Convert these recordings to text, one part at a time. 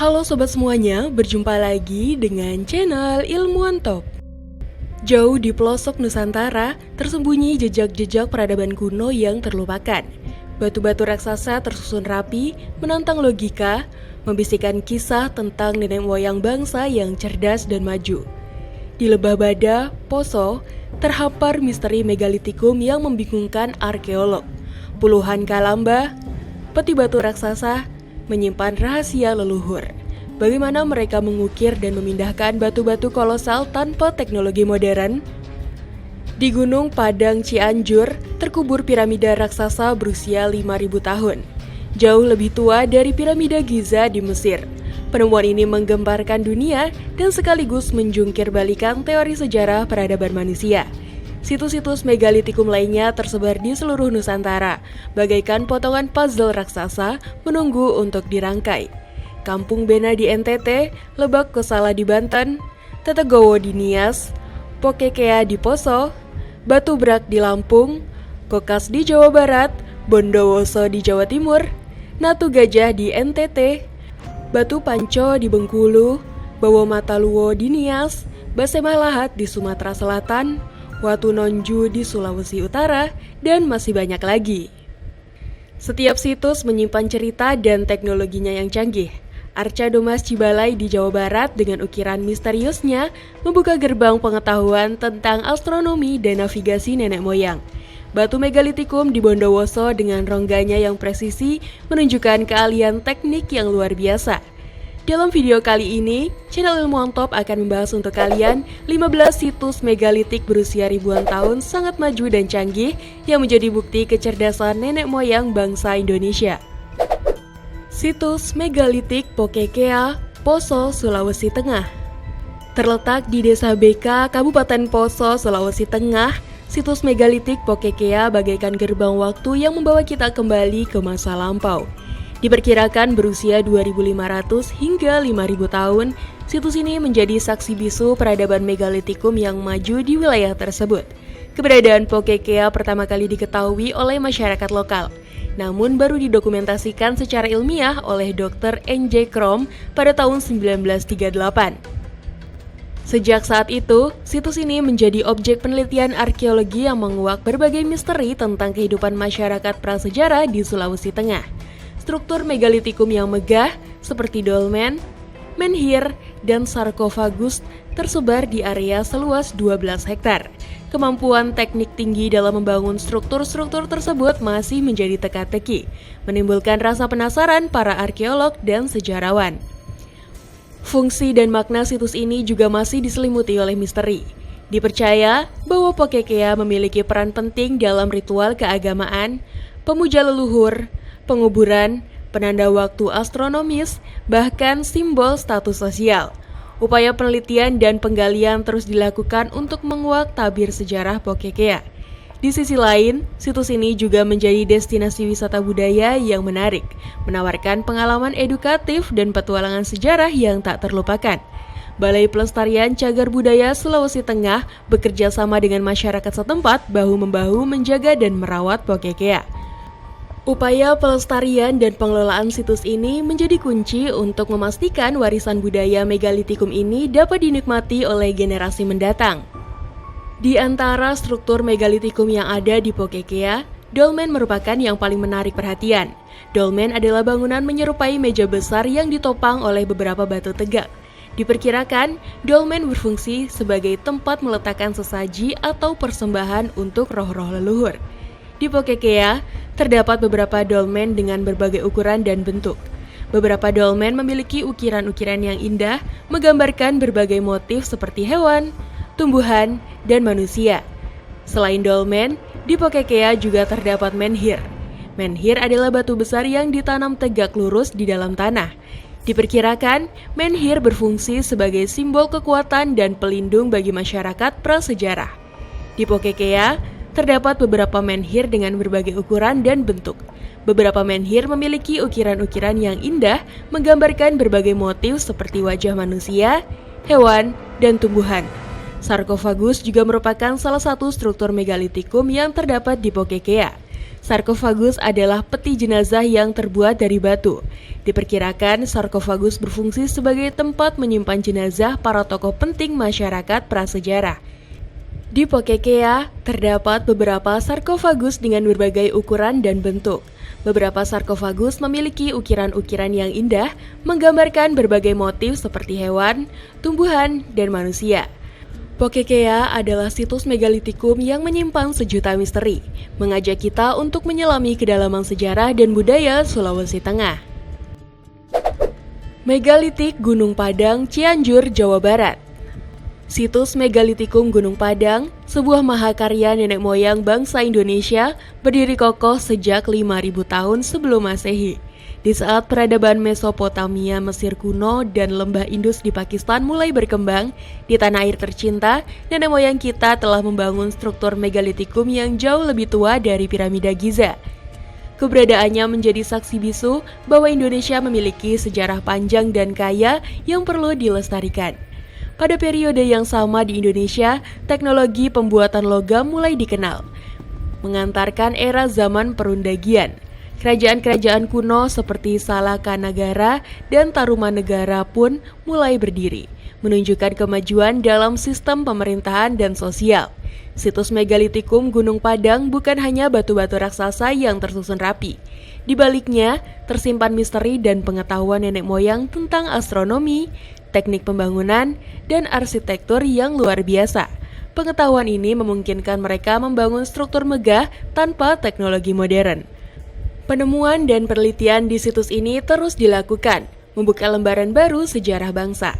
Halo sobat semuanya, berjumpa lagi dengan channel Ilmuwan Top. Jauh di pelosok Nusantara, tersembunyi jejak-jejak peradaban kuno yang terlupakan. Batu-batu raksasa tersusun rapi, menantang logika, membisikkan kisah tentang nenek moyang bangsa yang cerdas dan maju. Di Lebah Bada, Poso, terhampar misteri megalitikum yang membingungkan arkeolog. Puluhan kalamba, peti batu raksasa, menyimpan rahasia leluhur. Bagaimana mereka mengukir dan memindahkan batu-batu kolosal tanpa teknologi modern? Di Gunung Padang Cianjur, terkubur piramida raksasa berusia 5.000 tahun. Jauh lebih tua dari piramida Giza di Mesir. Penemuan ini menggemparkan dunia dan sekaligus menjungkir balikan teori sejarah peradaban manusia. Situs-situs megalitikum lainnya tersebar di seluruh Nusantara, bagaikan potongan puzzle raksasa menunggu untuk dirangkai. Kampung Bena di NTT, Lebak Kosala di Banten, Tetegowo di Nias, Pokekea di Poso, Batu Brak di Lampung, Kokas di Jawa Barat, Bondowoso di Jawa Timur, Natu Gajah di NTT, Batu Panco di Bengkulu, Bawo Mataluwo di Nias, Basemalahat di Sumatera Selatan, Watu Nonju di Sulawesi Utara, dan masih banyak lagi. Setiap situs menyimpan cerita dan teknologinya yang canggih. Arca Domas Cibalai di Jawa Barat dengan ukiran misteriusnya membuka gerbang pengetahuan tentang astronomi dan navigasi nenek moyang. Batu megalitikum di Bondowoso dengan rongganya yang presisi menunjukkan keahlian teknik yang luar biasa. Dalam video kali ini, channel Ilmuwan Top akan membahas untuk kalian 15 situs megalitik berusia ribuan tahun sangat maju dan canggih yang menjadi bukti kecerdasan nenek moyang bangsa Indonesia. Situs megalitik Pokekea, Poso, Sulawesi Tengah. Terletak di Desa Beka, Kabupaten Poso, Sulawesi Tengah, situs megalitik Pokekea bagaikan gerbang waktu yang membawa kita kembali ke masa lampau. Diperkirakan berusia 2.500 hingga 5.000 tahun, situs ini menjadi saksi bisu peradaban megalitikum yang maju di wilayah tersebut. Keberadaan Pokekea pertama kali diketahui oleh masyarakat lokal, namun baru didokumentasikan secara ilmiah oleh Dr. N.J. Krom pada tahun 1938. Sejak saat itu, situs ini menjadi objek penelitian arkeologi yang menguak berbagai misteri tentang kehidupan masyarakat prasejarah di Sulawesi Tengah. Struktur megalitikum yang megah seperti dolmen, menhir, dan sarkofagus tersebar di area seluas 12 hektar. Kemampuan teknik tinggi dalam membangun struktur-struktur tersebut masih menjadi teka-teki, menimbulkan rasa penasaran para arkeolog dan sejarawan. Fungsi dan makna situs ini juga masih diselimuti oleh misteri. Dipercaya bahwa Pokekea memiliki peran penting dalam ritual keagamaan, pemuja leluhur, penguburan, penanda waktu astronomis, bahkan simbol status sosial. Upaya penelitian dan penggalian terus dilakukan untuk menguak tabir sejarah Pokekea. Di sisi lain, situs ini juga menjadi destinasi wisata budaya yang menarik, menawarkan pengalaman edukatif dan petualangan sejarah yang tak terlupakan. Balai Pelestarian Cagar Budaya Sulawesi Tengah bekerja sama dengan masyarakat setempat bahu-membahu menjaga dan merawat Pokekea. Upaya pelestarian dan pengelolaan situs ini menjadi kunci untuk memastikan warisan budaya megalitikum ini dapat dinikmati oleh generasi mendatang. Di antara struktur megalitikum yang ada di Pokekea, dolmen merupakan yang paling menarik perhatian. Dolmen adalah bangunan menyerupai meja besar yang ditopang oleh beberapa batu tegak. Diperkirakan, dolmen berfungsi sebagai tempat meletakkan sesaji atau persembahan untuk roh-roh leluhur. Di Pokekea, terdapat beberapa dolmen dengan berbagai ukuran dan bentuk. Beberapa dolmen memiliki ukiran-ukiran yang indah, menggambarkan berbagai motif seperti hewan, tumbuhan, dan manusia. Selain dolmen, di Pokekea juga terdapat menhir. Menhir adalah batu besar yang ditanam tegak lurus di dalam tanah. Diperkirakan, menhir berfungsi sebagai simbol kekuatan dan pelindung bagi masyarakat prasejarah. Di Pokekea, terdapat beberapa menhir dengan berbagai ukuran dan bentuk. Beberapa menhir memiliki ukiran-ukiran yang indah, menggambarkan berbagai motif seperti wajah manusia, hewan, dan tumbuhan. Sarkofagus juga merupakan salah satu struktur megalitikum yang terdapat di Pokekea. Sarkofagus adalah peti jenazah yang terbuat dari batu. Diperkirakan sarkofagus berfungsi sebagai tempat menyimpan jenazah para tokoh penting masyarakat prasejarah. Di Pokekea, terdapat beberapa sarkofagus dengan berbagai ukuran dan bentuk. Beberapa sarkofagus memiliki ukiran-ukiran yang indah, menggambarkan berbagai motif seperti hewan, tumbuhan, dan manusia. Pokekea adalah situs megalitikum yang menyimpan sejuta misteri, mengajak kita untuk menyelami kedalaman sejarah dan budaya Sulawesi Tengah. Megalitik Gunung Padang, Cianjur, Jawa Barat. Situs Megalitikum Gunung Padang, sebuah mahakarya nenek moyang bangsa Indonesia, berdiri kokoh sejak 5.000 tahun sebelum Masehi. Di saat peradaban Mesopotamia, Mesir kuno, dan lembah Indus di Pakistan mulai berkembang, di tanah air tercinta, nenek moyang kita telah membangun struktur megalitikum yang jauh lebih tua dari piramida Giza. Keberadaannya menjadi saksi bisu bahwa Indonesia memiliki sejarah panjang dan kaya yang perlu dilestarikan. Pada periode yang sama di Indonesia, teknologi pembuatan logam mulai dikenal, mengantarkan era zaman perundagian. Kerajaan-kerajaan kuno seperti Salakanagara dan Tarumanegara pun mulai berdiri, menunjukkan kemajuan dalam sistem pemerintahan dan sosial. Situs megalitikum Gunung Padang bukan hanya batu-batu raksasa yang tersusun rapi. Di baliknya, tersimpan misteri dan pengetahuan nenek moyang tentang astronomi, teknik pembangunan, dan arsitektur yang luar biasa. Pengetahuan ini memungkinkan mereka membangun struktur megah tanpa teknologi modern. Penemuan dan penelitian di situs ini terus dilakukan, membuka lembaran baru sejarah bangsa.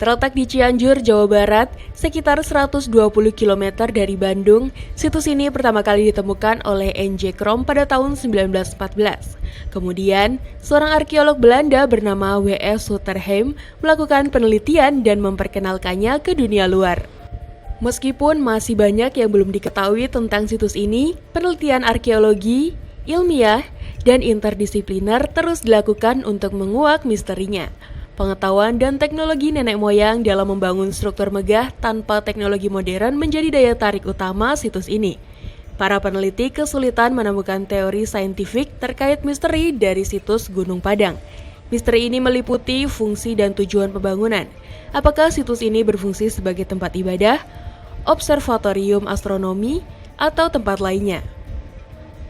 Terletak di Cianjur, Jawa Barat, sekitar 120 km dari Bandung, situs ini pertama kali ditemukan oleh N.J. Krom pada tahun 1914. Kemudian, seorang arkeolog Belanda bernama W.S. Sutterheim melakukan penelitian dan memperkenalkannya ke dunia luar. Meskipun masih banyak yang belum diketahui tentang situs ini, penelitian arkeologi, ilmiah, dan interdisipliner terus dilakukan untuk menguak misterinya. Pengetahuan dan teknologi nenek moyang dalam membangun struktur megah tanpa teknologi modern menjadi daya tarik utama situs ini. Para peneliti kesulitan menemukan teori saintifik terkait misteri dari situs Gunung Padang. Misteri ini meliputi fungsi dan tujuan pembangunan. Apakah situs ini berfungsi sebagai tempat ibadah, observatorium astronomi, atau tempat lainnya?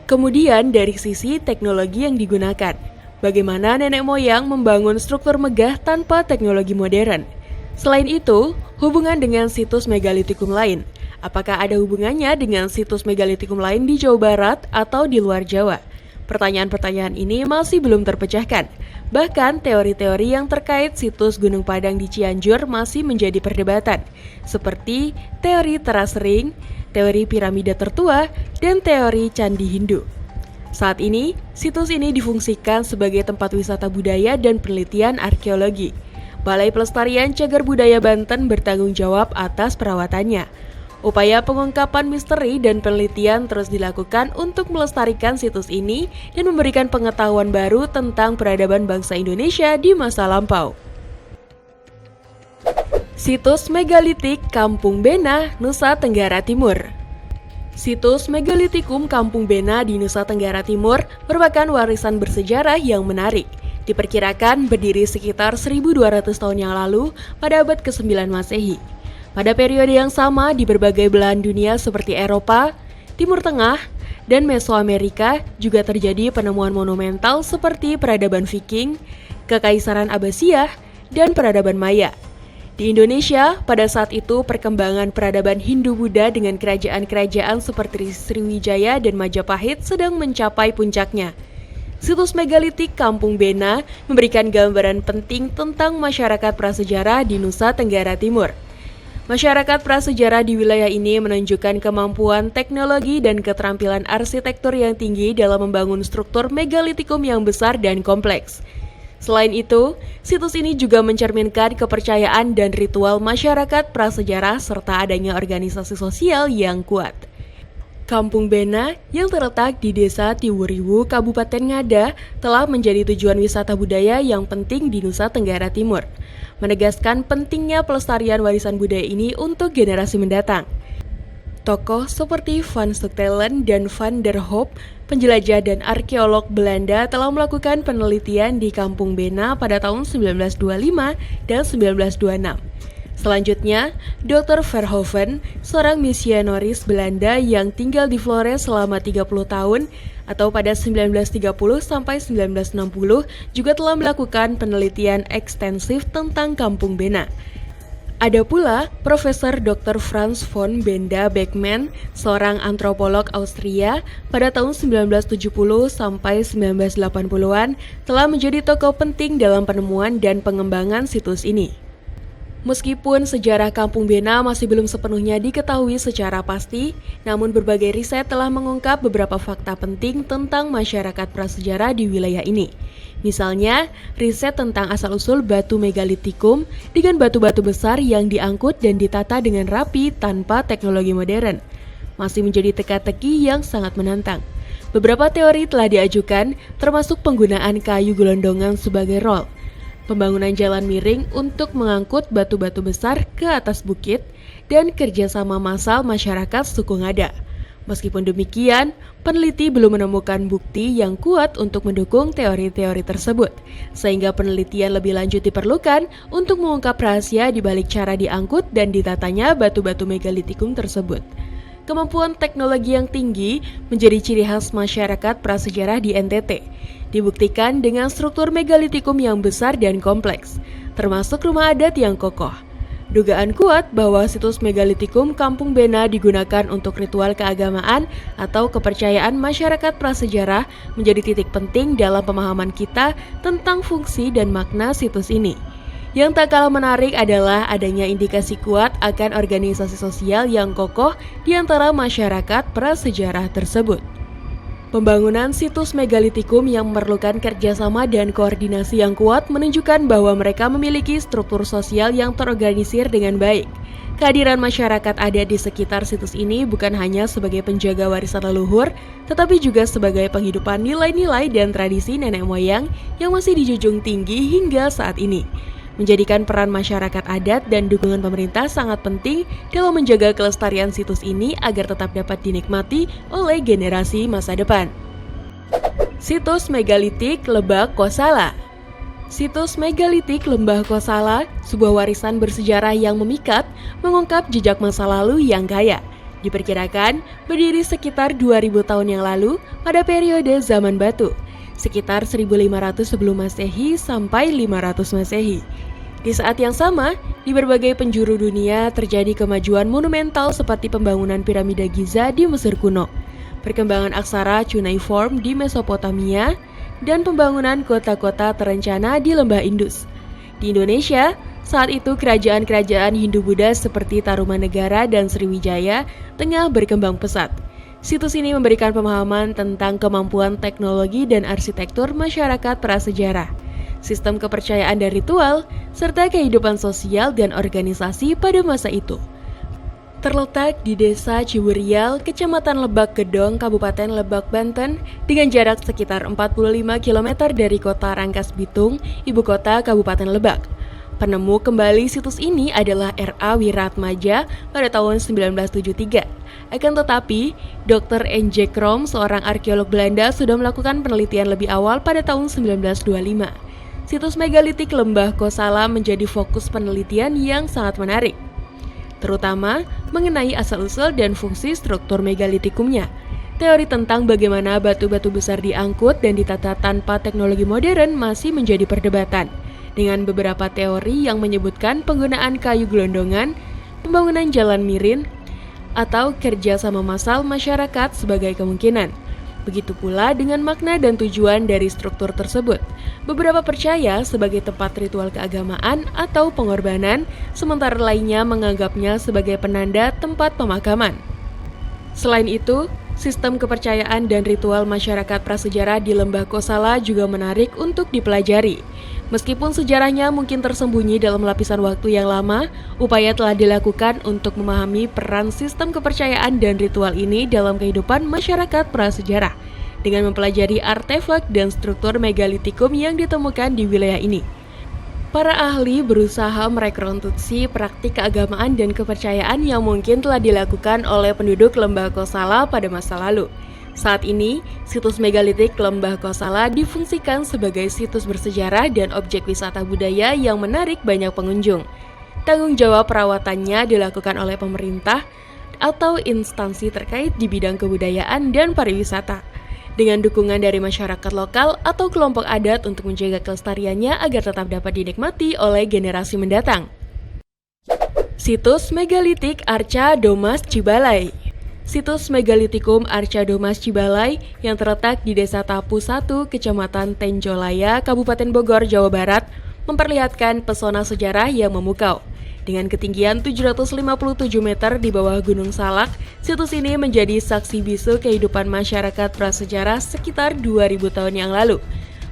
Kemudian dari sisi teknologi yang digunakan, bagaimana nenek moyang membangun struktur megah tanpa teknologi modern? Selain itu, hubungan dengan situs megalitikum lain. Apakah ada hubungannya dengan situs megalitikum lain di Jawa Barat atau di luar Jawa? Pertanyaan-pertanyaan ini masih belum terpecahkan. Bahkan teori-teori yang terkait situs Gunung Padang di Cianjur masih menjadi perdebatan, seperti teori teras ring, teori piramida tertua, dan teori candi Hindu. Saat ini, situs ini difungsikan sebagai tempat wisata budaya dan penelitian arkeologi. Balai Pelestarian Cagar Budaya Banten bertanggung jawab atas perawatannya. Upaya pengungkapan misteri dan penelitian terus dilakukan untuk melestarikan situs ini dan memberikan pengetahuan baru tentang peradaban bangsa Indonesia di masa lampau. Situs Megalitik Kampung Bena, Nusa Tenggara Timur. Situs Megalitikum Kampung Bena di Nusa Tenggara Timur merupakan warisan bersejarah yang menarik. Diperkirakan berdiri sekitar 1.200 tahun yang lalu pada abad ke-9 Masehi. Pada periode yang sama di berbagai belahan dunia seperti Eropa, Timur Tengah, dan Mesoamerika juga terjadi penemuan monumental seperti peradaban Viking, Kekaisaran Abbasiyah, dan peradaban Maya. Di Indonesia, pada saat itu perkembangan peradaban Hindu-Buddha dengan kerajaan-kerajaan seperti Sriwijaya dan Majapahit sedang mencapai puncaknya. Situs megalitik Kampung Bena memberikan gambaran penting tentang masyarakat prasejarah di Nusa Tenggara Timur. Masyarakat prasejarah di wilayah ini menunjukkan kemampuan teknologi dan keterampilan arsitektur yang tinggi dalam membangun struktur megalitikum yang besar dan kompleks. Selain itu, situs ini juga mencerminkan kepercayaan dan ritual masyarakat prasejarah serta adanya organisasi sosial yang kuat. Kampung Bena yang terletak di Desa Tiwuriwu, Kabupaten Ngada, telah menjadi tujuan wisata budaya yang penting di Nusa Tenggara Timur, menegaskan pentingnya pelestarian warisan budaya ini untuk generasi mendatang. Tokoh seperti Van Suktelen dan Van der Hoop, penjelajah dan arkeolog Belanda, telah melakukan penelitian di Kampung Bena pada tahun 1925 dan 1926. Selanjutnya, Dr. Verhoeven, seorang misionaris Belanda yang tinggal di Flores selama 30 tahun atau pada 1930 sampai 1960, juga telah melakukan penelitian ekstensif tentang Kampung Bena. Ada pula Profesor Dr. Franz von Benda Beckmann, seorang antropolog Austria, pada tahun 1970 sampai 1980-an telah menjadi tokoh penting dalam penemuan dan pengembangan situs ini. Meskipun sejarah Kampung Bena masih belum sepenuhnya diketahui secara pasti, namun berbagai riset telah mengungkap beberapa fakta penting tentang masyarakat prasejarah di wilayah ini. Misalnya, riset tentang asal-usul batu megalitikum dengan batu-batu besar yang diangkut dan ditata dengan rapi tanpa teknologi modern, masih menjadi teka-teki yang sangat menantang. Beberapa teori telah diajukan, termasuk penggunaan kayu gelondongan sebagai rol, pembangunan jalan miring untuk mengangkut batu-batu besar ke atas bukit, dan kerjasama massal masyarakat suku Ngada. Meskipun demikian, peneliti belum menemukan bukti yang kuat untuk mendukung teori-teori tersebut, sehingga penelitian lebih lanjut diperlukan untuk mengungkap rahasia di balik cara diangkut dan ditatanya batu-batu megalitikum tersebut. Kemampuan teknologi yang tinggi menjadi ciri khas masyarakat prasejarah di NTT. Dibuktikan dengan struktur megalitikum yang besar dan kompleks, termasuk rumah adat yang kokoh. Dugaan kuat bahwa situs megalitikum Kampung Bena digunakan untuk ritual keagamaan atau kepercayaan masyarakat prasejarah menjadi titik penting dalam pemahaman kita tentang fungsi dan makna situs ini. Yang tak kalah menarik adalah adanya indikasi kuat akan organisasi sosial yang kokoh di antara masyarakat prasejarah tersebut. Pembangunan situs megalitikum yang memerlukan kerjasama dan koordinasi yang kuat menunjukkan bahwa mereka memiliki struktur sosial yang terorganisir dengan baik. Kehadiran masyarakat adat di sekitar situs ini bukan hanya sebagai penjaga warisan leluhur, tetapi juga sebagai penghidupan nilai-nilai dan tradisi nenek moyang yang masih dijunjung tinggi hingga saat ini, menjadikan peran masyarakat adat dan dukungan pemerintah sangat penting dalam menjaga kelestarian situs ini agar tetap dapat dinikmati oleh generasi masa depan. Situs Megalitik Lebak Kosala. Situs Megalitik Lembah Kosala, sebuah warisan bersejarah yang memikat, mengungkap jejak masa lalu yang kaya. Diperkirakan berdiri sekitar 2000 tahun yang lalu pada periode zaman batu, sekitar 1500 sebelum Masehi sampai 500 Masehi. Di saat yang sama, di berbagai penjuru dunia terjadi kemajuan monumental seperti pembangunan piramida Giza di Mesir kuno, perkembangan aksara cuneiform di Mesopotamia, dan pembangunan kota-kota terencana di Lembah Indus. Di Indonesia, saat itu kerajaan-kerajaan Hindu-Buddha seperti Tarumanegara dan Sriwijaya tengah berkembang pesat. Situs ini memberikan pemahaman tentang kemampuan teknologi dan arsitektur masyarakat prasejarah, sistem kepercayaan dan ritual, serta kehidupan sosial dan organisasi pada masa itu. Terletak di Desa Ciburial, Kecamatan Lebak Gedong, Kabupaten Lebak, Banten, dengan jarak sekitar 45 km dari kota Rangkas Bitung, ibu kota Kabupaten Lebak. Penemu kembali situs ini adalah R.A. Wiratmaja pada tahun 1973. Akan tetapi, Dr. N.J. Krom, seorang arkeolog Belanda, sudah melakukan penelitian lebih awal pada tahun 1925. Situs megalitik Lembah Kosala menjadi fokus penelitian yang sangat menarik, terutama mengenai asal-usul dan fungsi struktur megalitikumnya. Teori tentang bagaimana batu-batu besar diangkut dan ditata tanpa teknologi modern masih menjadi perdebatan, dengan beberapa teori yang menyebutkan penggunaan kayu gelondongan, pembangunan jalan miring, atau kerja sama massal masyarakat sebagai kemungkinan. Begitu pula dengan makna dan tujuan dari struktur tersebut. Beberapa percaya sebagai tempat ritual keagamaan atau pengorbanan, sementara lainnya menganggapnya sebagai penanda tempat pemakaman. Selain itu, sistem kepercayaan dan ritual masyarakat prasejarah di Lembah Kosala juga menarik untuk dipelajari. Meskipun sejarahnya mungkin tersembunyi dalam lapisan waktu yang lama, upaya telah dilakukan untuk memahami peran sistem kepercayaan dan ritual ini dalam kehidupan masyarakat prasejarah, dengan mempelajari artefak dan struktur megalitikum yang ditemukan di wilayah ini. Para ahli berusaha merekonstruksi praktik keagamaan dan kepercayaan yang mungkin telah dilakukan oleh penduduk Lembah Kosala pada masa lalu. Saat ini, situs megalitik Lembah Kosala difungsikan sebagai situs bersejarah dan objek wisata budaya yang menarik banyak pengunjung. Tanggung jawab perawatannya dilakukan oleh pemerintah atau instansi terkait di bidang kebudayaan dan pariwisata, dengan dukungan dari masyarakat lokal atau kelompok adat untuk menjaga kelestariannya agar tetap dapat dinikmati oleh generasi mendatang. Situs Megalitik Arca Domas Cibalai. Situs Megalitikum Arca Domas Cibalai yang terletak di Desa Tapu 1, Kecamatan Tenjolaya, Kabupaten Bogor, Jawa Barat, memperlihatkan pesona sejarah yang memukau. Dengan ketinggian 757 meter di bawah Gunung Salak, situs ini menjadi saksi bisu kehidupan masyarakat prasejarah sekitar 2000 tahun yang lalu.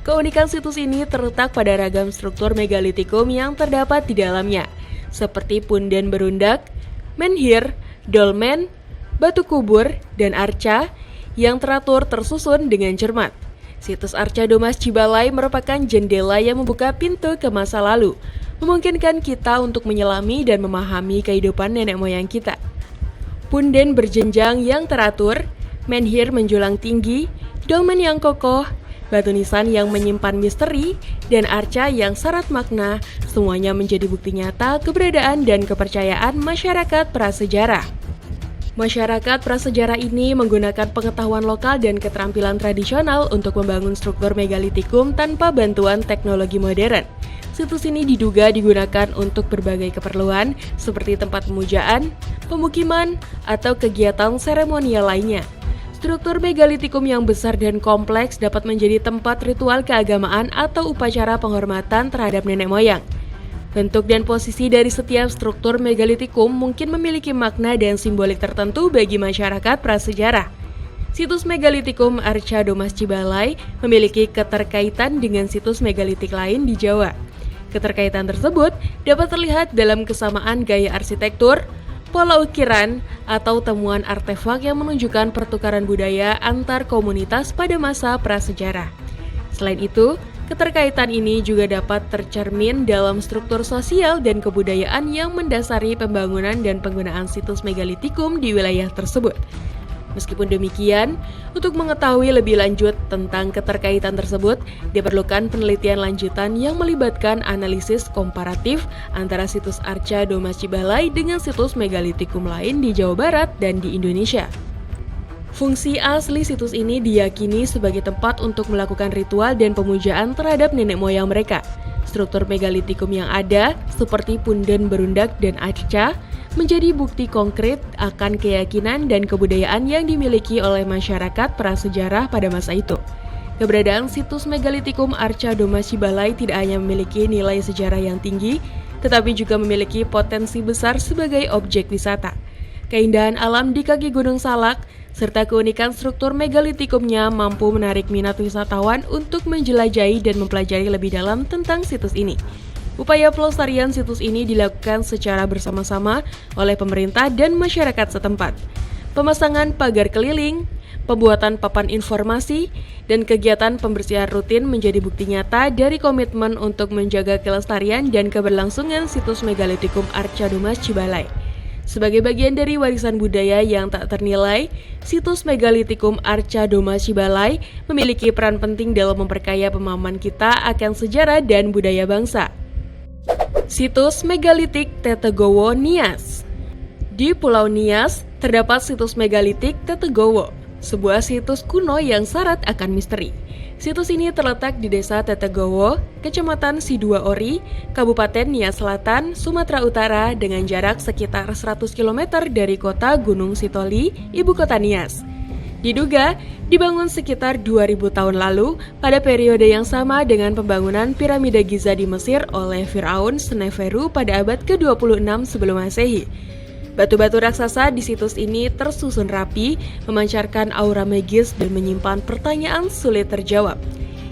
Keunikan situs ini terletak pada ragam struktur megalitikum yang terdapat di dalamnya, seperti punden berundak, menhir, dolmen, batu kubur, dan arca yang teratur tersusun dengan cermat. Situs Arca Domas Cibalai merupakan jendela yang membuka pintu ke masa lalu, memungkinkan kita untuk menyelami dan memahami kehidupan nenek moyang kita. Punden berjenjang yang teratur, menhir menjulang tinggi, dolmen yang kokoh, batu nisan yang menyimpan misteri, dan arca yang syarat makna, semuanya menjadi bukti nyata keberadaan dan kepercayaan masyarakat prasejarah. Masyarakat prasejarah ini menggunakan pengetahuan lokal dan keterampilan tradisional untuk membangun struktur megalitikum tanpa bantuan teknologi modern. Situs ini diduga digunakan untuk berbagai keperluan seperti tempat pemujaan, pemukiman, atau kegiatan seremonial lainnya. Struktur megalitikum yang besar dan kompleks dapat menjadi tempat ritual keagamaan atau upacara penghormatan terhadap nenek moyang. Bentuk dan posisi dari setiap struktur megalitikum mungkin memiliki makna dan simbolik tertentu bagi masyarakat prasejarah. Situs Megalitikum Arca Domas Cibalai memiliki keterkaitan dengan situs megalitik lain di Jawa. Keterkaitan tersebut dapat terlihat dalam kesamaan gaya arsitektur, pola ukiran, atau temuan artefak yang menunjukkan pertukaran budaya antar komunitas pada masa prasejarah. Selain itu, keterkaitan ini juga dapat tercermin dalam struktur sosial dan kebudayaan yang mendasari pembangunan dan penggunaan situs megalitikum di wilayah tersebut. Meskipun demikian, untuk mengetahui lebih lanjut tentang keterkaitan tersebut, diperlukan penelitian lanjutan yang melibatkan analisis komparatif antara situs Arca Domas Cibalai dengan situs megalitikum lain di Jawa Barat dan di Indonesia. Fungsi asli situs ini diyakini sebagai tempat untuk melakukan ritual dan pemujaan terhadap nenek moyang mereka. Struktur megalitikum yang ada, seperti punden berundak dan arca, menjadi bukti konkret akan keyakinan dan kebudayaan yang dimiliki oleh masyarakat prasejarah pada masa itu. Keberadaan situs megalitikum Arca Domas Cibalai tidak hanya memiliki nilai sejarah yang tinggi, tetapi juga memiliki potensi besar sebagai objek wisata. Keindahan alam di kaki Gunung Salak, serta keunikan struktur megalitikumnya mampu menarik minat wisatawan untuk menjelajahi dan mempelajari lebih dalam tentang situs ini. Upaya pelestarian situs ini dilakukan secara bersama-sama oleh pemerintah dan masyarakat setempat. Pemasangan pagar keliling, pembuatan papan informasi, dan kegiatan pembersihan rutin menjadi bukti nyata dari komitmen untuk menjaga kelestarian dan keberlangsungan situs megalitikum Arca Domas Cibalai. Sebagai bagian dari warisan budaya yang tak ternilai, situs megalitikum Arca Domas Cibalai memiliki peran penting dalam memperkaya pemahaman kita akan sejarah dan budaya bangsa. Situs Megalitik Tetegowo Nias. Di Pulau Nias, terdapat situs megalitik Tetegowo, sebuah situs kuno yang syarat akan misteri. Situs ini terletak di Desa Tetegowo, Kecamatan Sidua Ori, Kabupaten Nias Selatan, Sumatera Utara dengan jarak sekitar 100 km dari kota Gunung Sitoli, ibu kota Nias. Diduga dibangun sekitar 2000 tahun lalu pada periode yang sama dengan pembangunan piramida Giza di Mesir oleh Firaun Seneferu pada abad ke-26 sebelum Masehi. Batu-batu raksasa di situs ini tersusun rapi, memancarkan aura magis dan menyimpan pertanyaan sulit terjawab.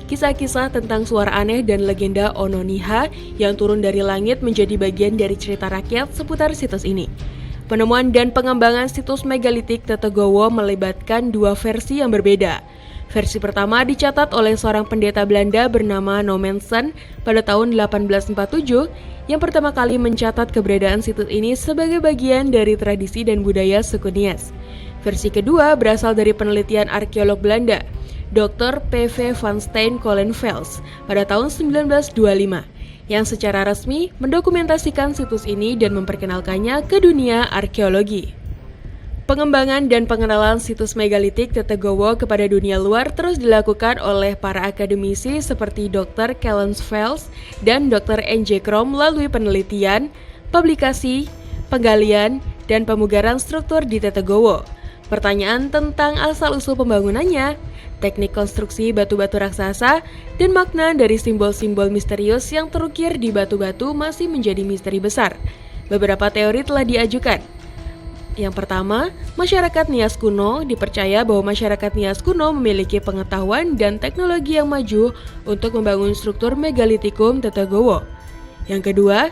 Kisah-kisah tentang suara aneh dan legenda Ononiha yang turun dari langit menjadi bagian dari cerita rakyat seputar situs ini. Penemuan dan pengembangan situs megalitik Tetegowo melibatkan dua versi yang berbeda. Versi pertama dicatat oleh seorang pendeta Belanda bernama Nommensen pada tahun 1847 yang pertama kali mencatat keberadaan situs ini sebagai bagian dari tradisi dan budaya suku Nias. Versi kedua berasal dari penelitian arkeolog Belanda, Dr. P.V. van Steen Colenfels pada tahun 1925, yang secara resmi mendokumentasikan situs ini dan memperkenalkannya ke dunia arkeologi. Pengembangan dan pengenalan situs megalitik Tetegowo kepada dunia luar terus dilakukan oleh para akademisi seperti Dr. Colenfels dan Dr. N.J. Krom melalui penelitian, publikasi, penggalian, dan pemugaran struktur di Tetegowo. Pertanyaan tentang asal-usul pembangunannya, teknik konstruksi batu-batu raksasa, dan makna dari simbol-simbol misterius yang terukir di batu-batu masih menjadi misteri besar. Beberapa teori telah diajukan. Yang pertama, masyarakat Nias kuno dipercaya bahwa masyarakat Nias kuno memiliki pengetahuan dan teknologi yang maju untuk membangun struktur megalitikum Tetegowo. Yang kedua,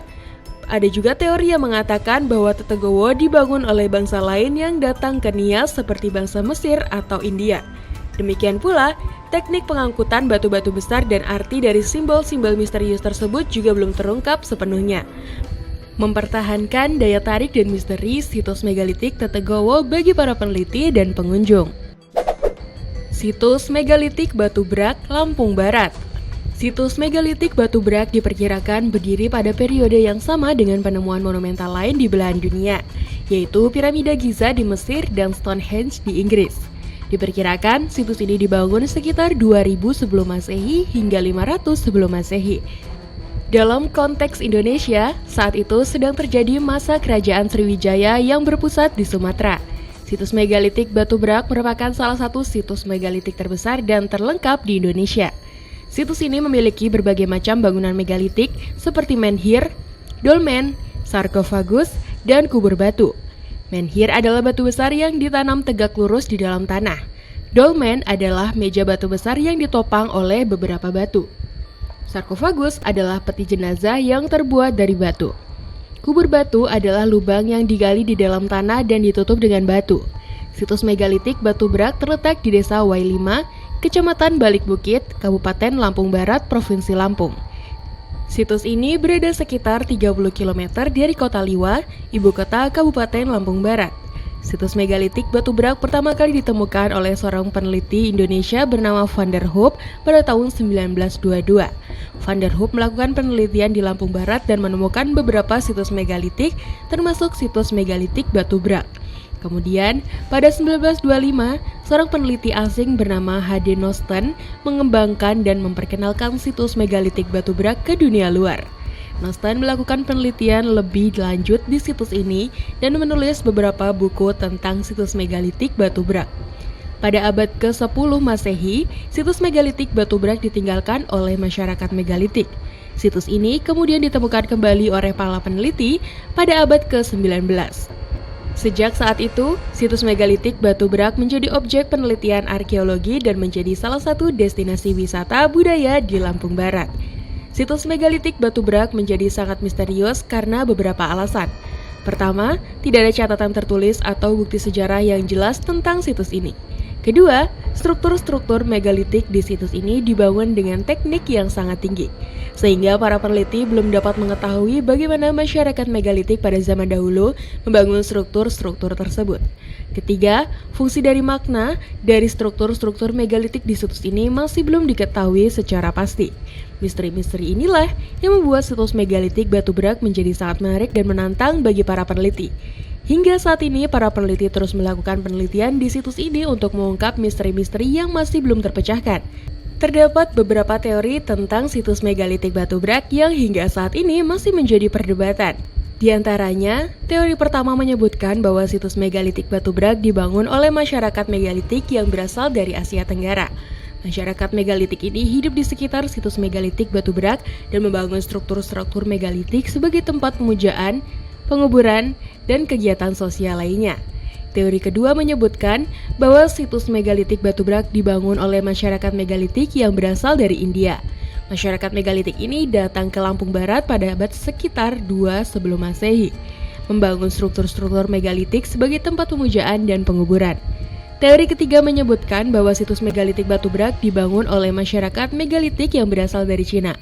ada juga teori yang mengatakan bahwa Tetegowo dibangun oleh bangsa lain yang datang ke Nias seperti bangsa Mesir atau India. Demikian pula, teknik pengangkutan batu-batu besar dan arti dari simbol-simbol misterius tersebut juga belum terungkap sepenuhnya, mempertahankan daya tarik dan misteri situs megalitik Tetegowo bagi para peneliti dan pengunjung. Situs megalitik Batu Brak, Lampung Barat. Situs megalitik Batu Brak diperkirakan berdiri pada periode yang sama dengan penemuan monumental lain di belahan dunia, yaitu piramida Giza di Mesir dan Stonehenge di Inggris. Diperkirakan situs ini dibangun sekitar 2000 sebelum Masehi hingga 500 sebelum Masehi. Dalam konteks Indonesia, saat itu sedang terjadi masa kerajaan Sriwijaya yang berpusat di Sumatera. Situs megalitik Batu Brak merupakan salah satu situs megalitik terbesar dan terlengkap di Indonesia. Situs ini memiliki berbagai macam bangunan megalitik seperti menhir, dolmen, sarkofagus, dan kubur batu. Menhir adalah batu besar yang ditanam tegak lurus di dalam tanah. Dolmen adalah meja batu besar yang ditopang oleh beberapa batu. Sarkofagus adalah peti jenazah yang terbuat dari batu. Kubur batu adalah lubang yang digali di dalam tanah dan ditutup dengan batu. Situs megalitik Batu Brak terletak di Desa Wailima, Kecamatan Balik Bukit, Kabupaten Lampung Barat, Provinsi Lampung. Situs ini berada sekitar 30 km dari Kota Liwa, ibu kota Kabupaten Lampung Barat. Situs megalitik Batu Brak pertama kali ditemukan oleh seorang peneliti Indonesia bernama Van der Hoop pada tahun 1922. Van der Hoop melakukan penelitian di Lampung Barat dan menemukan beberapa situs megalitik, termasuk situs megalitik Batu Brak. Kemudian, pada 1925, seorang peneliti asing bernama H.D. Nosten mengembangkan dan memperkenalkan situs megalitik Batu Brak ke dunia luar. Nosten melakukan penelitian lebih lanjut di situs ini dan menulis beberapa buku tentang situs megalitik Batu Brak. Pada abad ke-10 Masehi, situs megalitik Batu Brak ditinggalkan oleh masyarakat megalitik. Situs ini kemudian ditemukan kembali oleh para peneliti pada abad ke-19. Sejak saat itu, situs megalitik Batu Brak menjadi objek penelitian arkeologi dan menjadi salah satu destinasi wisata budaya di Lampung Barat. Situs megalitik Batu Brak menjadi sangat misterius karena beberapa alasan. Pertama, tidak ada catatan tertulis atau bukti sejarah yang jelas tentang situs ini. Kedua, struktur-struktur megalitik di situs ini dibangun dengan teknik yang sangat tinggi, sehingga para peneliti belum dapat mengetahui bagaimana masyarakat megalitik pada zaman dahulu membangun struktur-struktur tersebut. Ketiga, fungsi dari makna dari struktur-struktur megalitik di situs ini masih belum diketahui secara pasti. Misteri-misteri inilah yang membuat situs megalitik Batu Brak menjadi sangat menarik dan menantang bagi para peneliti. Hingga saat ini, para peneliti terus melakukan penelitian di situs ini untuk mengungkap misteri-misteri yang masih belum terpecahkan. Terdapat beberapa teori tentang situs megalitik Batu Brak yang hingga saat ini masih menjadi perdebatan. Di antaranya, teori pertama menyebutkan bahwa situs megalitik Batu Brak dibangun oleh masyarakat megalitik yang berasal dari Asia Tenggara. Masyarakat megalitik ini hidup di sekitar situs megalitik Batu Brak dan membangun struktur-struktur megalitik sebagai tempat pemujaan, penguburan, dan kegiatan sosial lainnya. Teori kedua menyebutkan bahwa situs megalitik Batu Brak dibangun oleh masyarakat megalitik yang berasal dari India. Masyarakat megalitik ini datang ke Lampung Barat pada abad sekitar 2 sebelum Masehi, membangun struktur-struktur megalitik sebagai tempat pemujaan dan penguburan. Teori ketiga menyebutkan bahwa situs megalitik Batu Brak dibangun oleh masyarakat megalitik yang berasal dari Cina.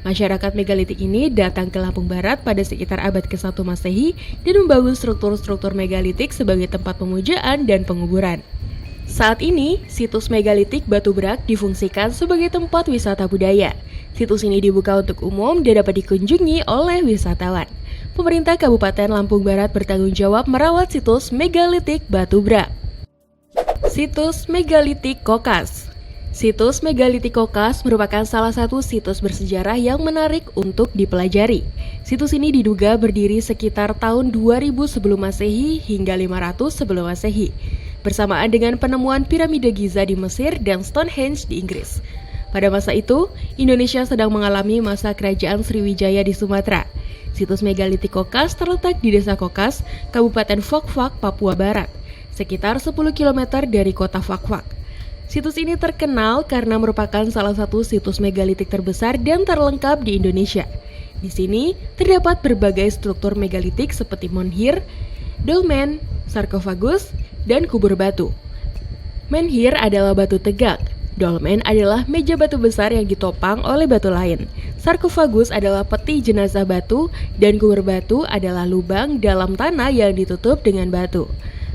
Masyarakat megalitik ini datang ke Lampung Barat pada sekitar abad ke-1 Masehi dan membangun struktur-struktur megalitik sebagai tempat pemujaan dan penguburan. Saat ini, situs megalitik Batu Brak difungsikan sebagai tempat wisata budaya. Situs ini dibuka untuk umum dan dapat dikunjungi oleh wisatawan. Pemerintah Kabupaten Lampung Barat bertanggung jawab merawat situs megalitik Batu Brak. Situs Megalitik Kokas. Situs Megalitik Kokas merupakan salah satu situs bersejarah yang menarik untuk dipelajari. Situs ini diduga berdiri sekitar tahun 2000 sebelum Masehi hingga 500 sebelum Masehi, bersamaan dengan penemuan piramida Giza di Mesir dan Stonehenge di Inggris. Pada masa itu, Indonesia sedang mengalami masa kerajaan Sriwijaya di Sumatera. Situs Megalitik Kokas terletak di Desa Kokas, Kabupaten Fak-Fak, Papua Barat, sekitar 10 km dari kota Fak-Fak. Situs ini terkenal karena merupakan salah satu situs megalitik terbesar dan terlengkap di Indonesia. Di sini terdapat berbagai struktur megalitik seperti menhir, dolmen, sarkofagus, dan kubur batu. Menhir adalah batu tegak, dolmen adalah meja batu besar yang ditopang oleh batu lain, sarkofagus adalah peti jenazah batu, dan kubur batu adalah lubang dalam tanah yang ditutup dengan batu.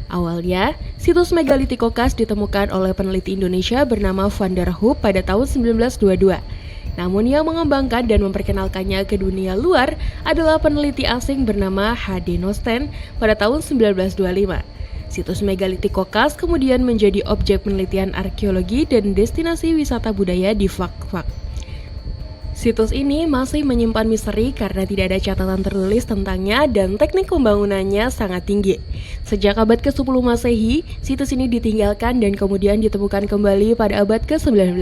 Awalnya, situs megalitik Kokas ditemukan oleh peneliti Indonesia bernama Van der Hoop pada tahun 1922. Namun yang mengembangkan dan memperkenalkannya ke dunia luar adalah peneliti asing bernama H.D. Nosten pada tahun 1925. Situs megalitik Kokas kemudian menjadi objek penelitian arkeologi dan destinasi wisata budaya di Fak-Fak. Situs ini masih menyimpan misteri karena tidak ada catatan tertulis tentangnya dan teknik pembangunannya sangat tinggi. Sejak abad ke-10 Masehi, situs ini ditinggalkan dan kemudian ditemukan kembali pada abad ke-19.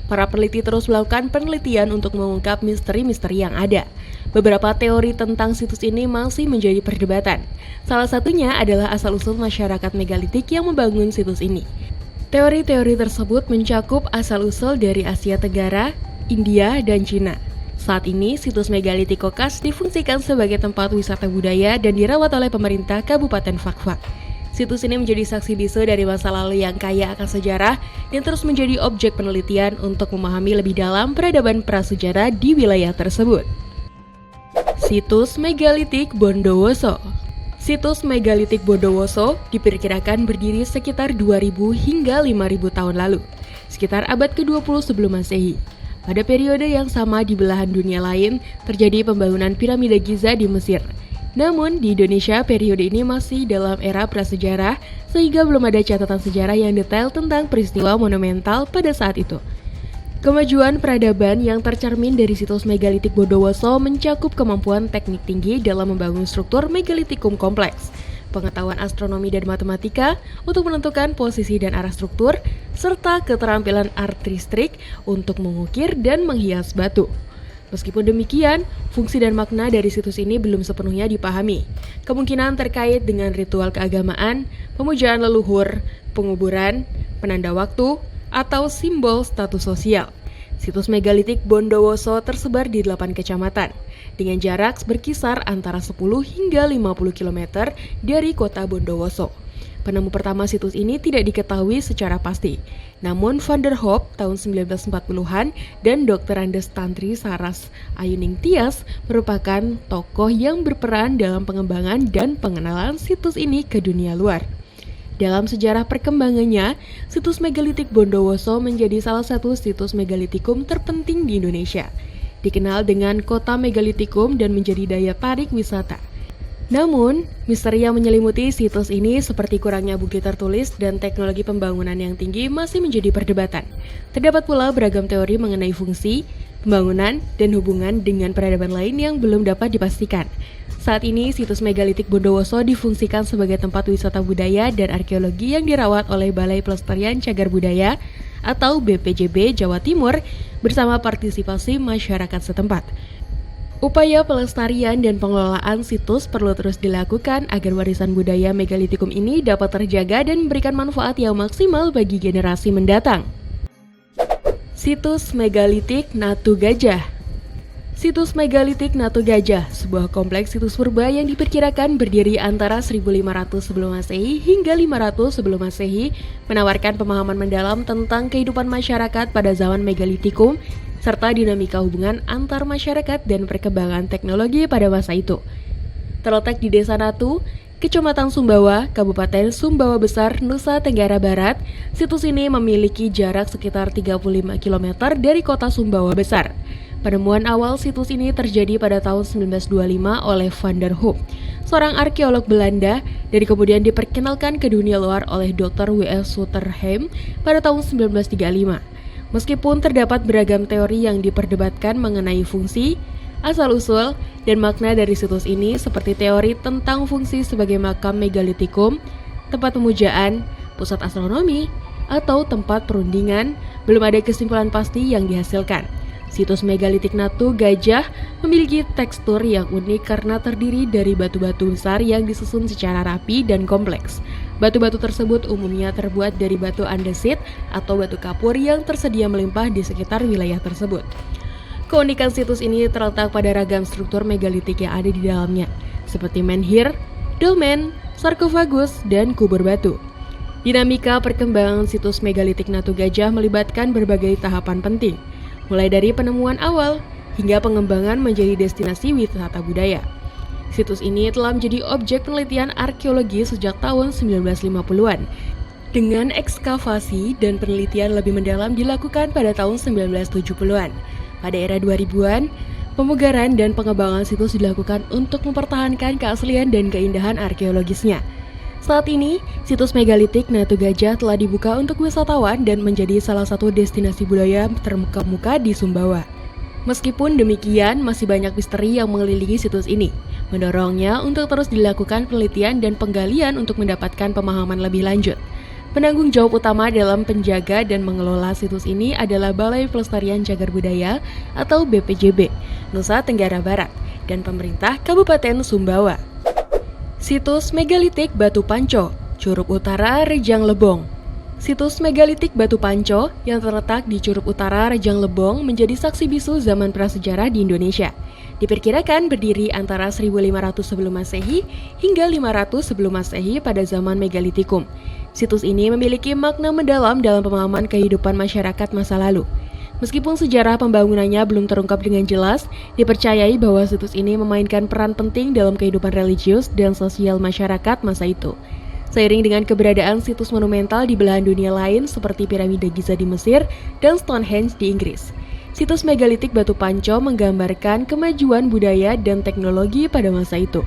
Para peneliti terus melakukan penelitian untuk mengungkap misteri-misteri yang ada. Beberapa teori tentang situs ini masih menjadi perdebatan. Salah satunya adalah asal-usul masyarakat megalitik yang membangun situs ini. Teori-teori tersebut mencakup asal-usul dari Asia Tenggara, India, dan Cina. Saat ini, situs megalitik Kokas difungsikan sebagai tempat wisata budaya dan dirawat oleh pemerintah Kabupaten Fak-Fak. Situs ini menjadi saksi bisu dari masa lalu yang kaya akan sejarah dan terus menjadi objek penelitian untuk memahami lebih dalam peradaban prasejarah di wilayah tersebut. Situs megalitik Bondowoso. Situs megalitik Bondowoso diperkirakan berdiri sekitar 2000 hingga 5000 tahun lalu, sekitar abad ke-20 sebelum Masehi. Pada periode yang sama di belahan dunia lain, terjadi pembangunan piramida Giza di Mesir. Namun, di Indonesia periode ini masih dalam era prasejarah, sehingga belum ada catatan sejarah yang detail tentang peristiwa monumental pada saat itu. Kemajuan peradaban yang tercermin dari situs megalitik Bondowoso mencakup kemampuan teknik tinggi dalam membangun struktur megalitikum kompleks, pengetahuan astronomi dan matematika untuk menentukan posisi dan arah struktur, serta keterampilan artistik untuk mengukir dan menghias batu. Meskipun demikian, fungsi dan makna dari situs ini belum sepenuhnya dipahami. Kemungkinan terkait dengan ritual keagamaan, pemujaan leluhur, penguburan, penanda waktu, atau simbol status sosial. Situs megalitik Bondowoso tersebar di 8 kecamatan, dengan jarak berkisar antara 10 hingga 50 km dari kota Bondowoso. Penemu pertama situs ini tidak diketahui secara pasti, namun Van der Hoop tahun 1940-an dan Dr. Andes Tantri Saras Ayuning Tias merupakan tokoh yang berperan dalam pengembangan dan pengenalan situs ini ke dunia luar. Dalam sejarah perkembangannya, situs megalitik Bondowoso menjadi salah satu situs megalitikum terpenting di Indonesia. Dikenal dengan kota megalitikum dan menjadi daya tarik wisata. Namun, misteri yang menyelimuti situs ini seperti kurangnya bukti tertulis dan teknologi pembangunan yang tinggi masih menjadi perdebatan. Terdapat pula beragam teori mengenai fungsi, pembangunan, dan hubungan dengan peradaban lain yang belum dapat dipastikan. Saat ini, situs megalitik Bondowoso difungsikan sebagai tempat wisata budaya dan arkeologi yang dirawat oleh Balai Pelestarian Cagar Budaya atau BPJB Jawa Timur bersama partisipasi masyarakat setempat. Upaya pelestarian dan pengelolaan situs perlu terus dilakukan agar warisan budaya megalitikum ini dapat terjaga dan memberikan manfaat yang maksimal bagi generasi mendatang. Situs megalitik Natu Gajah. Situs megalitik Natu Gajah, sebuah kompleks situs purba yang diperkirakan berdiri antara 1500 sebelum Masehi hingga 500 sebelum Masehi, menawarkan pemahaman mendalam tentang kehidupan masyarakat pada zaman megalitikum, serta dinamika hubungan antar masyarakat dan perkembangan teknologi pada masa itu. Terletak di Desa Natu, Kecamatan Sumbawa, Kabupaten Sumbawa Besar, Nusa Tenggara Barat, situs ini memiliki jarak sekitar 35 km dari kota Sumbawa Besar. Penemuan awal situs ini terjadi pada tahun 1925 oleh Van der Hoop, seorang arkeolog Belanda, dan kemudian diperkenalkan ke dunia luar oleh Dr. W.S. Sutterheim pada tahun 1935. Meskipun terdapat beragam teori yang diperdebatkan mengenai fungsi, asal-usul, dan makna dari situs ini seperti teori tentang fungsi sebagai makam megalitikum, tempat pemujaan, pusat astronomi, atau tempat perundingan, belum ada kesimpulan pasti yang dihasilkan. Situs megalitik Natu Gajah memiliki tekstur yang unik karena terdiri dari batu-batu besar yang disusun secara rapi dan kompleks. Batu-batu tersebut umumnya terbuat dari batu andesit atau batu kapur yang tersedia melimpah di sekitar wilayah tersebut. Keunikan situs ini terletak pada ragam struktur megalitik yang ada di dalamnya, seperti menhir, dolmen, sarkofagus, dan kubur batu. Dinamika perkembangan situs megalitik Natu Gajah melibatkan berbagai tahapan penting, mulai dari penemuan awal hingga pengembangan menjadi destinasi wisata budaya. Situs ini telah menjadi objek penelitian arkeologi sejak tahun 1950-an. Dengan ekskavasi dan penelitian lebih mendalam dilakukan pada tahun 1970-an. Pada era 2000-an, pemugaran dan pengembangan situs dilakukan untuk mempertahankan keaslian dan keindahan arkeologisnya. Saat ini, situs megalitik Natu Gajah telah dibuka untuk wisatawan dan menjadi salah satu destinasi budaya terkemuka di Sumbawa. Meskipun demikian, masih banyak misteri yang mengelilingi situs ini, mendorongnya untuk terus dilakukan penelitian dan penggalian untuk mendapatkan pemahaman lebih lanjut. Penanggung jawab utama dalam penjaga dan mengelola situs ini adalah Balai Pelestarian Cagar Budaya atau BPJB, Nusa Tenggara Barat, dan pemerintah Kabupaten Sumbawa. Situs megalitik Batu Panco, Curug Utara, Rejang Lebong. Situs megalitik Batu Panco yang terletak di Curug Utara, Rejang Lebong menjadi saksi bisu zaman prasejarah di Indonesia. Diperkirakan berdiri antara 1500 sebelum Masehi hingga 500 sebelum Masehi pada zaman megalitikum. Situs ini memiliki makna mendalam dalam pemahaman kehidupan masyarakat masa lalu. Meskipun sejarah pembangunannya belum terungkap dengan jelas, dipercayai bahwa situs ini memainkan peran penting dalam kehidupan religius dan sosial masyarakat masa itu. Seiring dengan keberadaan situs monumental di belahan dunia lain seperti piramida Giza di Mesir dan Stonehenge di Inggris, situs megalitik Batu Panco menggambarkan kemajuan budaya dan teknologi pada masa itu.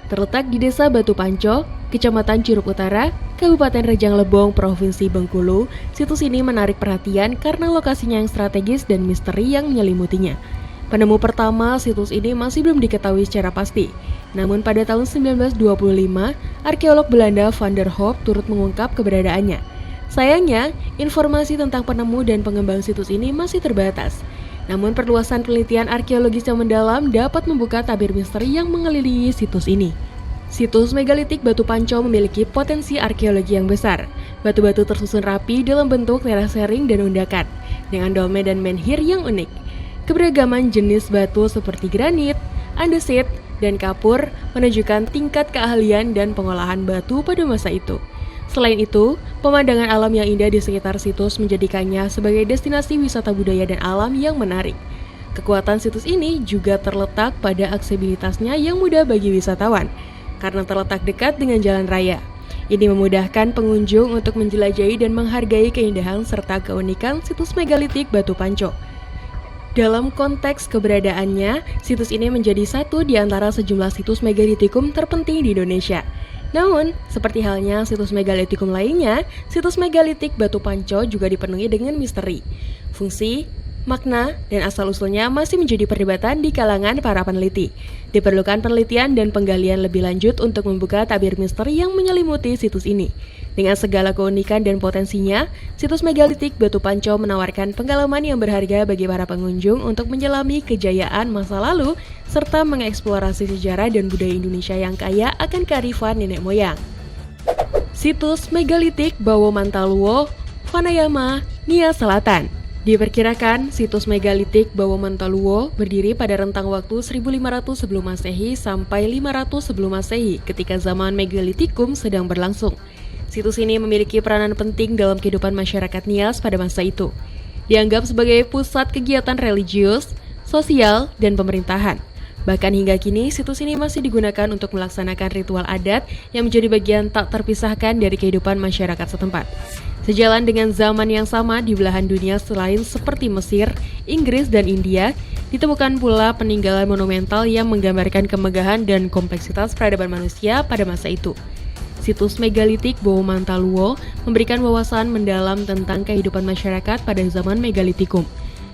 Terletak di Desa Batu Panco, Kecamatan Curug Utara, Kabupaten Rejang Lebong, Provinsi Bengkulu, situs ini menarik perhatian karena lokasinya yang strategis dan misteri yang menyelimutinya. Penemu pertama situs ini masih belum diketahui secara pasti. Namun pada tahun 1925, arkeolog Belanda Van der Hoop turut mengungkap keberadaannya. Sayangnya, informasi tentang penemu dan pengembang situs ini masih terbatas. Namun perluasan penelitian arkeologis yang mendalam dapat membuka tabir misteri yang mengelilingi situs ini. Situs megalitik Batu Panco memiliki potensi arkeologi yang besar. Batu-batu tersusun rapi dalam bentuk terasering dan undakan, dengan dolmen dan menhir yang unik. Keberagaman jenis batu seperti granit, andesit, dan kapur menunjukkan tingkat keahlian dan pengolahan batu pada masa itu. Selain itu, pemandangan alam yang indah di sekitar situs menjadikannya sebagai destinasi wisata budaya dan alam yang menarik. Kekuatan situs ini juga terletak pada aksesibilitasnya yang mudah bagi wisatawan, karena terletak dekat dengan jalan raya. Ini memudahkan pengunjung untuk menjelajahi dan menghargai keindahan serta keunikan situs megalitik Batu Panco. Dalam konteks keberadaannya, situs ini menjadi satu di antara sejumlah situs megalitikum terpenting di Indonesia. Namun, seperti halnya situs megalitikum lainnya, situs megalitik Batu Panco juga dipenuhi dengan misteri. Fungsi, makna, dan asal-usulnya masih menjadi perdebatan di kalangan para peneliti. Diperlukan penelitian dan penggalian lebih lanjut untuk membuka tabir misteri yang menyelimuti situs ini. Dengan segala keunikan dan potensinya, situs megalitik Batu Panco menawarkan pengalaman yang berharga bagi para pengunjung untuk menyelami kejayaan masa lalu, serta mengeksplorasi sejarah dan budaya Indonesia yang kaya akan kearifan nenek moyang. Situs megalitik Bawo Mantaluwo, Vanayama, Nia Selatan. Diperkirakan, situs megalitik Bawamantoluo berdiri pada rentang waktu 1500 sebelum Masehi sampai 500 sebelum Masehi ketika zaman megalitikum sedang berlangsung. Situs ini memiliki peranan penting dalam kehidupan masyarakat Nias pada masa itu. Dianggap sebagai pusat kegiatan religius, sosial, dan pemerintahan. Bahkan hingga kini, situs ini masih digunakan untuk melaksanakan ritual adat yang menjadi bagian tak terpisahkan dari kehidupan masyarakat setempat. Sejalan dengan zaman yang sama di belahan dunia selain seperti Mesir, Inggris, dan India, ditemukan pula peninggalan monumental yang menggambarkan kemegahan dan kompleksitas peradaban manusia pada masa itu. Situs megalitik Bawamantoluo memberikan wawasan mendalam tentang kehidupan masyarakat pada zaman megalitikum,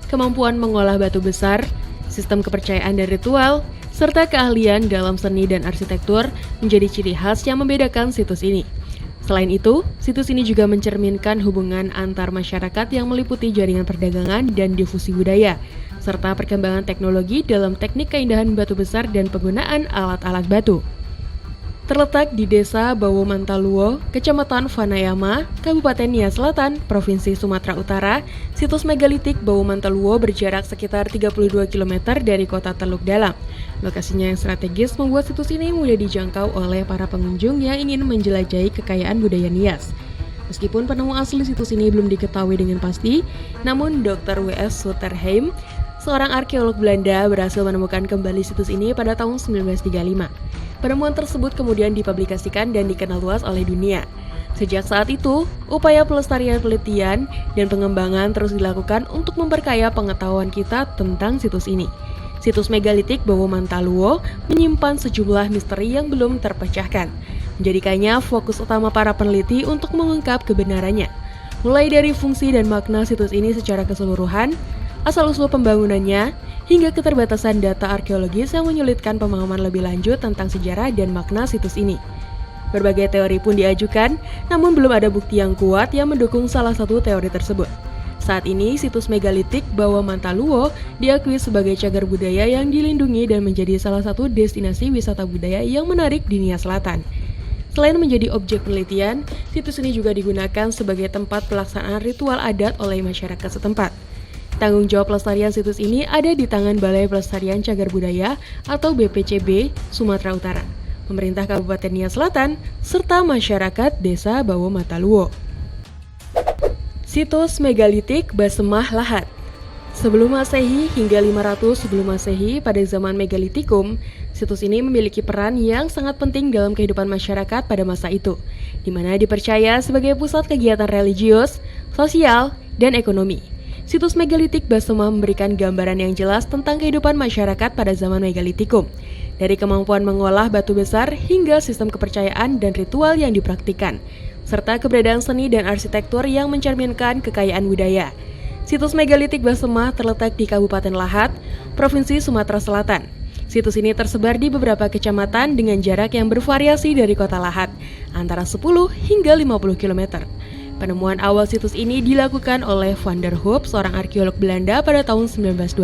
kemampuan mengolah batu besar, sistem kepercayaan dan ritual, serta keahlian dalam seni dan arsitektur menjadi ciri khas yang membedakan situs ini. Selain itu, situs ini juga mencerminkan hubungan antar masyarakat yang meliputi jaringan perdagangan dan difusi budaya, serta perkembangan teknologi dalam teknik keindahan batu besar dan penggunaan alat-alat batu. Terletak di Desa Bawamantoluo, Kecamatan Vanayama, Kabupaten Nias Selatan, Provinsi Sumatera Utara, situs megalitik Bawamantoluo berjarak sekitar 32 km dari kota Teluk Dalam. Lokasinya yang strategis membuat situs ini mudah dijangkau oleh para pengunjung yang ingin menjelajahi kekayaan budaya Nias. Meskipun penemu asli situs ini belum diketahui dengan pasti, namun Dr. W.S. Sutterheim, seorang arkeolog Belanda, berhasil menemukan kembali situs ini pada tahun 1935. Penemuan tersebut kemudian dipublikasikan dan dikenal luas oleh dunia. Sejak saat itu, upaya pelestarian penelitian dan pengembangan terus dilakukan untuk memperkaya pengetahuan kita tentang situs ini. Situs megalitik Bawamantoluo menyimpan sejumlah misteri yang belum terpecahkan, menjadikannya fokus utama para peneliti untuk mengungkap kebenarannya. Mulai dari fungsi dan makna situs ini secara keseluruhan, asal-usul pembangunannya, hingga keterbatasan data arkeologis yang menyulitkan pemahaman lebih lanjut tentang sejarah dan makna situs ini. Berbagai teori pun diajukan, namun belum ada bukti yang kuat yang mendukung salah satu teori tersebut. Saat ini, situs megalitik Bawamantoluo diakui sebagai cagar budaya yang dilindungi dan menjadi salah satu destinasi wisata budaya yang menarik di Nias Selatan. Selain menjadi objek penelitian, situs ini juga digunakan sebagai tempat pelaksanaan ritual adat oleh masyarakat setempat. Tanggung jawab pelestarian situs ini ada di tangan Balai Pelestarian Cagar Budaya atau BPCB Sumatera Utara, pemerintah Kabupaten Nias Selatan, serta masyarakat Desa Bawamantoluo. Situs megalitik Basemah Lahat. Sebelum Masehi hingga 500 sebelum Masehi pada zaman megalitikum, situs ini memiliki peran yang sangat penting dalam kehidupan masyarakat pada masa itu, di mana dipercaya sebagai pusat kegiatan religius, sosial, dan ekonomi. Situs megalitik Basemah memberikan gambaran yang jelas tentang kehidupan masyarakat pada zaman megalitikum, dari kemampuan mengolah batu besar hingga sistem kepercayaan dan ritual yang dipraktikkan, serta keberadaan seni dan arsitektur yang mencerminkan kekayaan budaya. Situs megalitik Basemah terletak di Kabupaten Lahat, Provinsi Sumatera Selatan. Situs ini tersebar di beberapa kecamatan dengan jarak yang bervariasi dari kota Lahat, antara 10 hingga 50 km. Penemuan awal situs ini dilakukan oleh Van der Hoop, seorang arkeolog Belanda pada tahun 1925.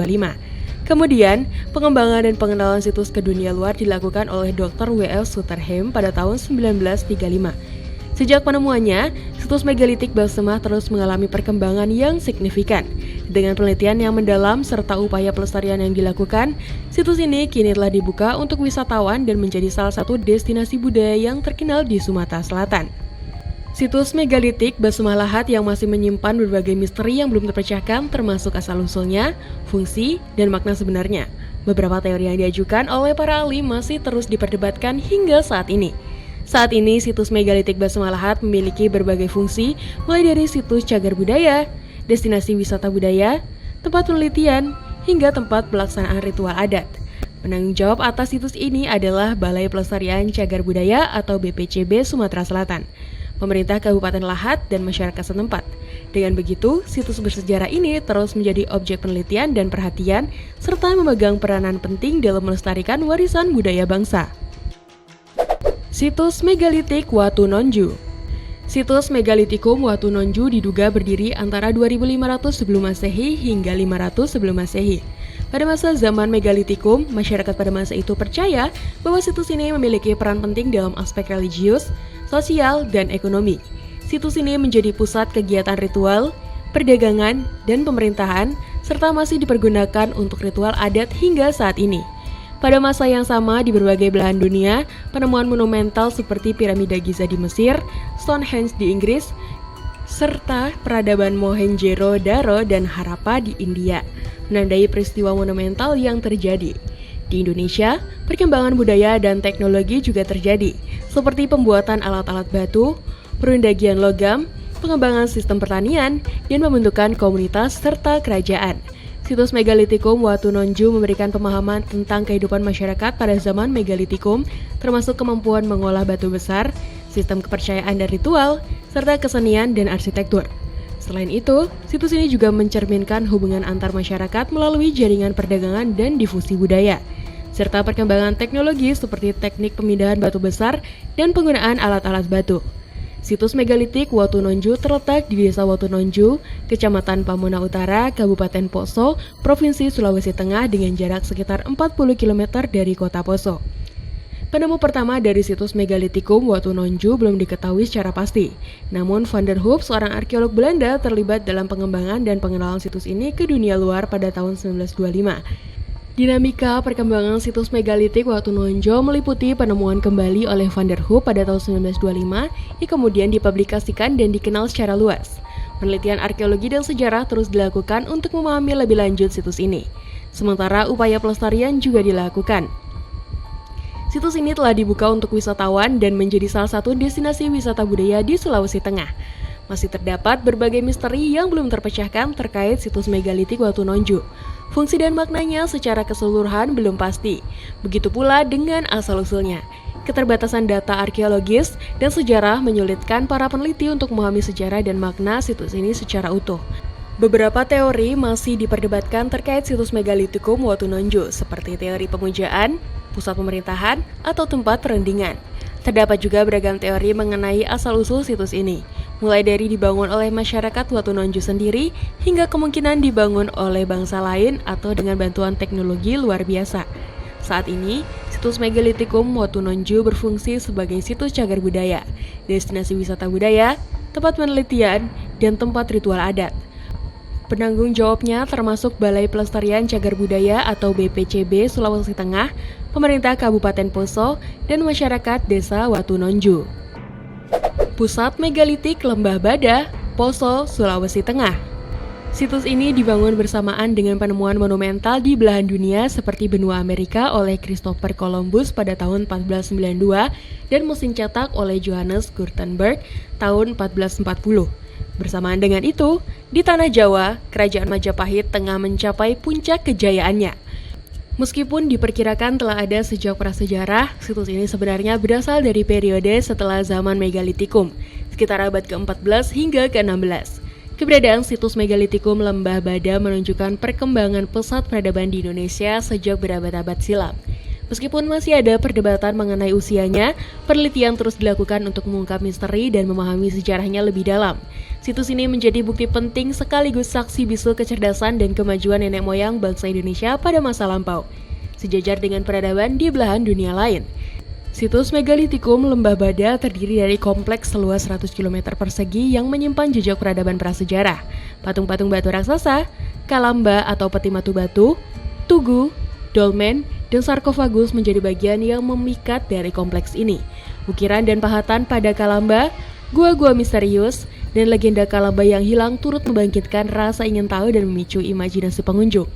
Kemudian, pengembangan dan pengenalan situs ke dunia luar dilakukan oleh Dr. W.S. Sutterheim pada tahun 1935. Sejak penemuannya, situs megalitik Basemah terus mengalami perkembangan yang signifikan. Dengan penelitian yang mendalam serta upaya pelestarian yang dilakukan, situs ini kini telah dibuka untuk wisatawan dan menjadi salah satu destinasi budaya yang terkenal di Sumatera Selatan. Situs megalitik Basemah Lahat yang masih menyimpan berbagai misteri yang belum terpecahkan termasuk asal-usulnya, fungsi, dan makna sebenarnya. Beberapa teori yang diajukan oleh para ahli masih terus diperdebatkan hingga saat ini. Saat ini, situs megalitik Basemah Lahat memiliki berbagai fungsi, mulai dari situs cagar budaya, destinasi wisata budaya, tempat penelitian, hingga tempat pelaksanaan ritual adat. Penanggung jawab atas situs ini adalah Balai Pelestarian Cagar Budaya atau BPCB Sumatera Selatan, pemerintah Kabupaten Lahat, dan masyarakat setempat. Dengan begitu, situs bersejarah ini terus menjadi objek penelitian dan perhatian, serta memegang peranan penting dalam melestarikan warisan budaya bangsa. Situs megalitik Watu Nonju. Situs megalitikum Watu Nonju diduga berdiri antara 2500 sebelum Masehi hingga 500 sebelum Masehi. Pada masa zaman megalitikum, masyarakat pada masa itu percaya bahwa situs ini memiliki peran penting dalam aspek religius, sosial, dan ekonomi. Situs ini menjadi pusat kegiatan ritual, perdagangan, dan pemerintahan, serta masih dipergunakan untuk ritual adat hingga saat ini. Pada masa yang sama di berbagai belahan dunia, penemuan monumental seperti piramida Giza di Mesir, Stonehenge di Inggris, serta peradaban Mohenjo-daro dan Harappa di India menandai peristiwa monumental yang terjadi. Di Indonesia, perkembangan budaya dan teknologi juga terjadi, seperti pembuatan alat-alat batu, perundagian logam, pengembangan sistem pertanian, dan pembentukan komunitas serta kerajaan. Situs Megalitikum Watunonju memberikan pemahaman tentang kehidupan masyarakat pada zaman Megalitikum, termasuk kemampuan mengolah batu besar, sistem kepercayaan dan ritual, serta kesenian dan arsitektur. Selain itu, situs ini juga mencerminkan hubungan antar masyarakat melalui jaringan perdagangan dan difusi budaya, serta perkembangan teknologi seperti teknik pemindahan batu besar dan penggunaan alat-alat batu. Situs megalitik Watunonju terletak di Desa Watunonju, Kecamatan Pamona Utara, Kabupaten Poso, Provinsi Sulawesi Tengah dengan jarak sekitar 40 km dari kota Poso. Penemu pertama dari situs Megalitikum Watunonju belum diketahui secara pasti. Namun Van der Hoop, seorang arkeolog Belanda, terlibat dalam pengembangan dan pengenalan situs ini ke dunia luar pada tahun 1925. Dinamika perkembangan situs megalitik Watunonjo meliputi penemuan kembali oleh Van der Hoop pada tahun 1925 yang kemudian dipublikasikan dan dikenal secara luas. Penelitian arkeologi dan sejarah terus dilakukan untuk memahami lebih lanjut situs ini. Sementara upaya pelestarian juga dilakukan. Situs ini telah dibuka untuk wisatawan dan menjadi salah satu destinasi wisata budaya di Sulawesi Tengah. Masih terdapat berbagai misteri yang belum terpecahkan terkait situs megalitik Watunonju. Fungsi dan maknanya secara keseluruhan belum pasti. Begitu pula dengan asal-usulnya. Keterbatasan data arkeologis dan sejarah menyulitkan para peneliti untuk memahami sejarah dan makna situs ini secara utuh. Beberapa teori masih diperdebatkan terkait situs Megalitikum Watunonju, seperti teori pemujaan, pusat pemerintahan, atau tempat perundingan. Terdapat juga beragam teori mengenai asal-usul situs ini, mulai dari dibangun oleh masyarakat Watunonju sendiri, hingga kemungkinan dibangun oleh bangsa lain atau dengan bantuan teknologi luar biasa. Saat ini, situs Megalitikum Watunonju berfungsi sebagai situs cagar budaya, destinasi wisata budaya, tempat penelitian, dan tempat ritual adat. Penanggung jawabnya termasuk Balai Pelestarian Cagar Budaya atau BPCB Sulawesi Tengah, pemerintah Kabupaten Poso, dan masyarakat Desa Watunonju. Pusat Megalitik Lembah Bada, Poso, Sulawesi Tengah. Situs ini dibangun bersamaan dengan penemuan monumental di belahan dunia seperti benua Amerika oleh Christopher Columbus pada tahun 1492 dan mesin cetak oleh Johannes Gutenberg tahun 1440. Bersamaan dengan itu, di Tanah Jawa, Kerajaan Majapahit tengah mencapai puncak kejayaannya. Meskipun diperkirakan telah ada sejak prasejarah, situs ini sebenarnya berasal dari periode setelah zaman Megalitikum, sekitar abad ke-14 hingga ke-16. Keberadaan situs Megalitikum Lembah Bada menunjukkan perkembangan pesat peradaban di Indonesia sejak berabad-abad silam. Meskipun masih ada perdebatan mengenai usianya, penelitian terus dilakukan untuk mengungkap misteri dan memahami sejarahnya lebih dalam. Situs ini menjadi bukti penting sekaligus saksi bisu kecerdasan dan kemajuan nenek moyang bangsa Indonesia pada masa lampau, sejajar dengan peradaban di belahan dunia lain. Situs Megalitikum Lembah Bada terdiri dari kompleks seluas 100 km persegi yang menyimpan jejak peradaban prasejarah, patung-patung batu raksasa, kalamba atau peti matu batu, tugu, dolmen, dan sarkofagus menjadi bagian yang memikat dari kompleks ini. Ukiran dan pahatan pada kalamba, gua-gua misterius, dan legenda kalamba yang hilang turut membangkitkan rasa ingin tahu dan memicu imajinasi pengunjung.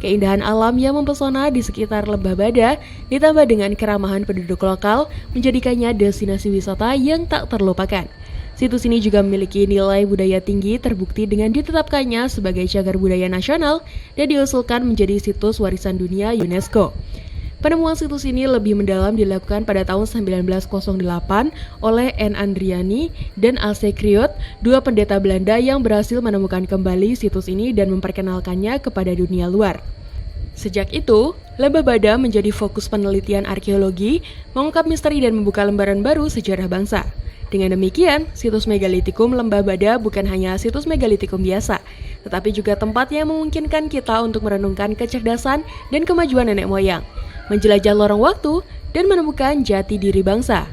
Keindahan alam yang mempesona di sekitar Lembah Bada ditambah dengan keramahan penduduk lokal menjadikannya destinasi wisata yang tak terlupakan. Situs ini juga memiliki nilai budaya tinggi terbukti dengan ditetapkannya sebagai cagar budaya nasional dan diusulkan menjadi situs warisan dunia UNESCO. Penemuan situs ini lebih mendalam dilakukan pada tahun 1908 oleh N. Andriani dan A.C. Kriot, dua pendeta Belanda yang berhasil menemukan kembali situs ini dan memperkenalkannya kepada dunia luar. Sejak itu, Lembah Bada menjadi fokus penelitian arkeologi, mengungkap misteri dan membuka lembaran baru sejarah bangsa. Dengan demikian, situs Megalitikum Lembah Bada bukan hanya situs Megalitikum biasa, tetapi juga tempat yang memungkinkan kita untuk merenungkan kecerdasan dan kemajuan nenek moyang, menjelajah lorong waktu, dan menemukan jati diri bangsa.